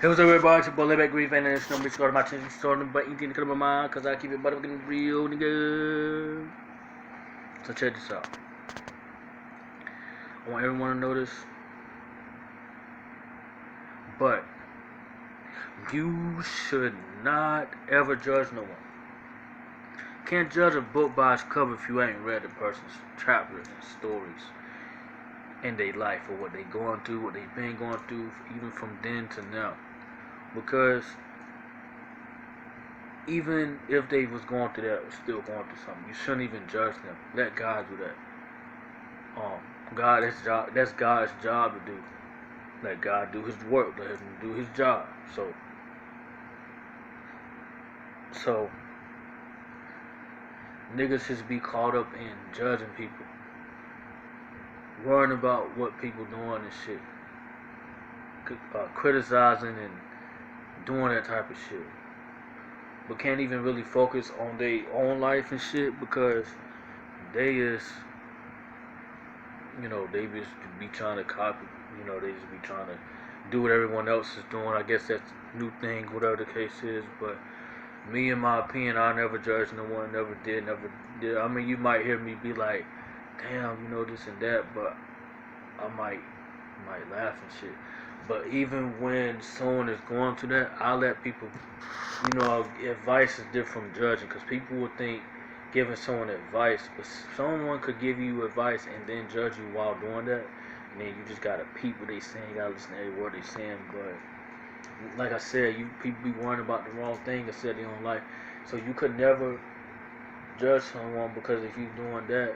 Hey, what's up, everybody? It's your boy, Layback Grief, and it's no bitch got my attention starting, but anything to come to my mind, cause I keep it motherfucking real, nigga. So check this out. I want everyone to know this, but you should not ever judge no one. Can't judge a book by its cover if you ain't read the person's chapters and stories in their life, or what they going through, what they've been going through, even from then to now. Because even if they was going through that or still going through something, you shouldn't even judge them. Let God do that. That's God's job to do. Let God do His work. Let Him do His job. So niggas just be caught up in judging people, worrying about what people doing and shit, criticizing and doing that type of shit, but can't even really focus on their own life and shit because they is, they just be trying to copy. They just be trying to do what everyone else is doing. I guess that's a new thing, whatever the case is. But me, in my opinion, I never judged no one, never did. I mean, you might hear me be like, damn, this and that, but I might laugh and shit. But even when someone is going through that, I let people, advice is different from judging, because people would think giving someone advice, but someone could give you advice and then judge you while doing that, and then you just gotta peep what they saying, you gotta listen to every word they saying. But like I said, people be worrying about the wrong thing instead of their own life, so you could never judge someone, because if you doing that,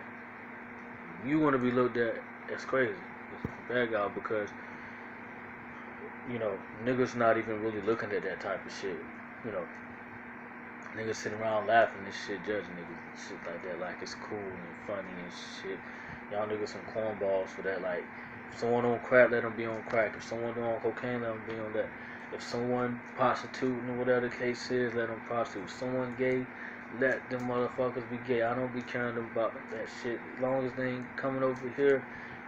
you want to be looked at as crazy, as a bad guy, because niggas not even really looking at that type of shit. Niggas sitting around laughing and shit, judging niggas and shit like that, like it's cool and funny and shit. Y'all niggas some cornballs for that. Like, if someone on crack, let them be on crack. If someone on cocaine, let them be on that. If someone prostituting or whatever the case is, let them prostitute. If someone gay, let them motherfuckers be gay. I don't be caring about that shit. As long as they ain't coming over here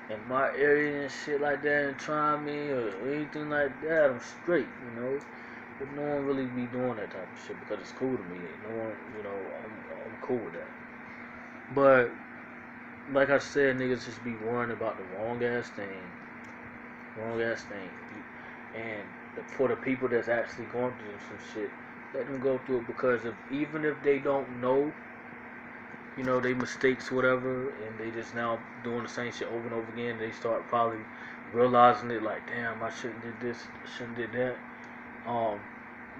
in my area and shit like that and trying me or anything like that, I'm straight, But no one really be doing that type of shit because it's cool to me. No one, I'm cool with that. But like I said, niggas just be worrying about the wrong ass thing. And for the people that's actually going through some shit, let them go through it, because even if they don't know, they mistakes, whatever, and they just now doing the same shit over and over again, they start probably realizing it, like, damn, I shouldn't did this, I shouldn't did that.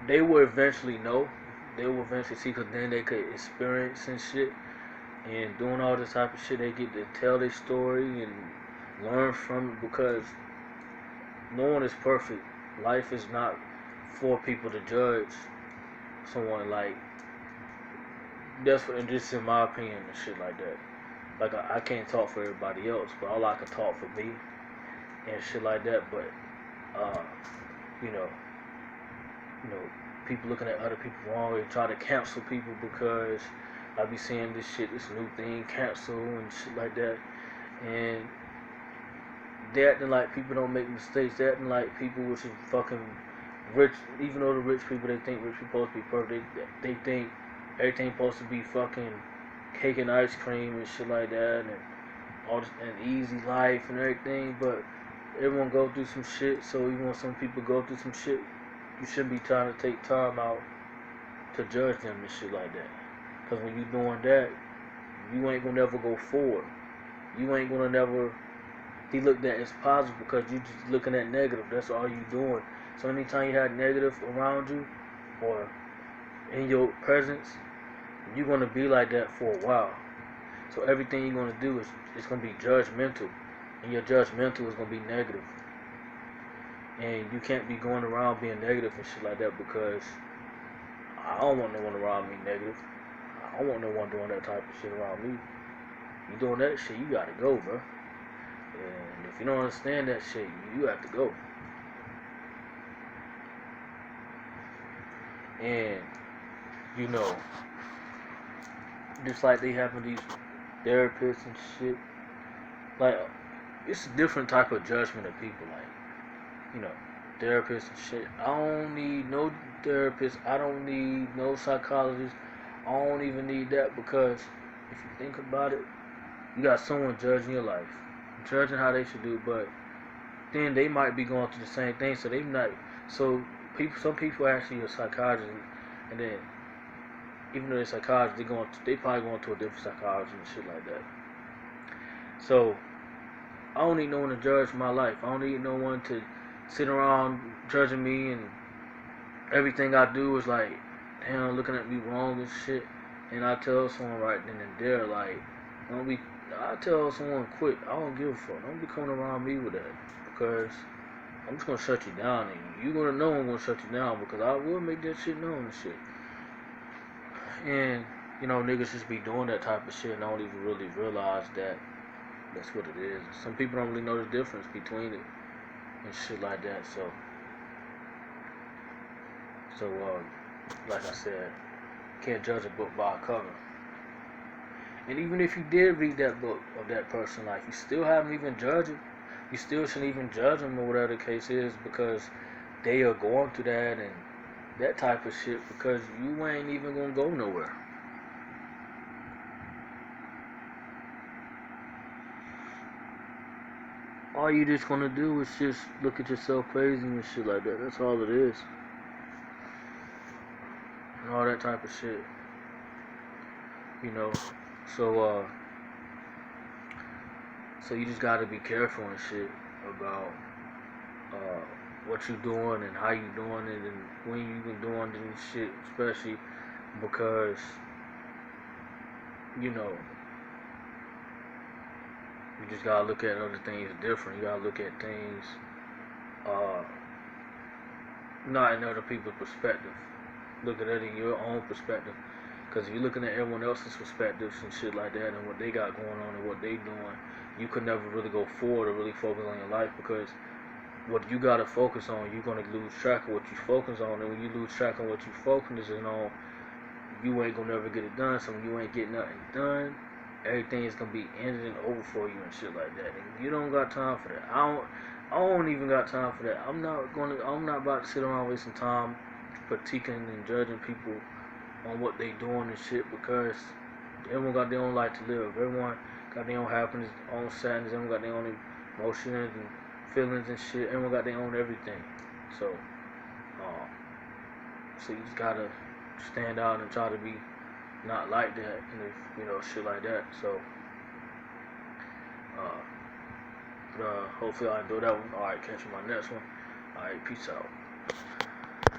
They will eventually know. They will eventually see, because then they could experience and shit. And doing all this type of shit, they get to tell their story and learn from it, because no one is perfect. Life is not for people to judge someone. Like, that's what, and this in my opinion and shit like that. Like, I can't talk for everybody else, but all I can talk for me and shit like that. But you know, people looking at other people wrong, they try to cancel people, because I be seeing this new thing, cancel and shit like that, and they acting like people don't make mistakes. They acting like people which is fucking rich, even though the rich people, they think rich people supposed to be perfect. They think everything supposed to be fucking cake and ice cream and shit like that, and all this, and easy life and everything. But everyone go through some shit. So even when some people go through some shit, you shouldn't be trying to take time out to judge them and shit like that. Because when you doing that, you ain't gonna never go forward. You ain't gonna never be looked at as positive, because you just looking at negative. That's all you doing. So anytime you have negative around you or in your presence, you're gonna be like that for a while. So everything you're gonna do is it's gonna be judgmental, and your judgmental is gonna be negative. And you can't be going around being negative and shit like that, because I don't want no one around me negative. I don't want no one doing that type of shit around me. You doing that shit, you gotta go, bro. And if you don't understand that shit, you have to go. And just like they having these therapists and shit, like, it's a different type of judgment of people. Like, therapists and shit. I don't need no therapist. I don't need no psychologist. I don't even need that because if you think about it, you got someone judging your life, judging how they should do, but then they might be going through the same thing, so they not. So some people actually are psychologists, and then even though they're psychologists, they probably going to a different psychologist and shit like that. So I don't need no one to judge my life. I don't need no one to sit around judging me and everything I do is like, damn, looking at me wrong and shit. And I tell someone right then and there, like, don't be. I tell someone quick, I don't give a fuck. Don't be coming around me with that because I'm just gonna shut you down, and you're gonna know I'm gonna shut you down because I will make that shit known and shit. And niggas just be doing that type of shit and don't even really realize that that's what it is. Some people don't really know the difference between it and shit like that. So like I said, can't judge a book by a cover. And even if you did read that book of that person's life, you still haven't even judged it. You still shouldn't even judge them or whatever the case is because they are going through that and that type of shit because you ain't even gonna go nowhere. All you just gonna do is just look at yourself crazy and shit like that. That's all it is. And all that type of shit. So so you just gotta be careful and shit about what you doing and how you doing it and when you been doing it and shit, especially because you just gotta look at other things different. You gotta look at things not in other people's perspective. Look at it in your own perspective. Because if you're looking at everyone else's perspectives and shit like that and what they got going on and what they doing, you could never really go forward or really focus on your life because what you gotta focus on, you're gonna lose track of what you focus on, and when you lose track of what you focus on, you ain't gonna never get it done. So when you ain't getting nothing done, everything is gonna be ended and over for you and shit like that. And you don't got time for that. I don't even got time for that. I'm not about to sit around wasting time critiquing and judging people on what they doing and shit because everyone got their own life to live. Everyone got their own happiness, own sadness. Everyone got their own emotions and feelings and shit. Everyone got their own everything. So you just gotta stand out and try to be not like that, and shit like that. So, hopefully I enjoy that one. All right, catch you on my next one. All right, peace out.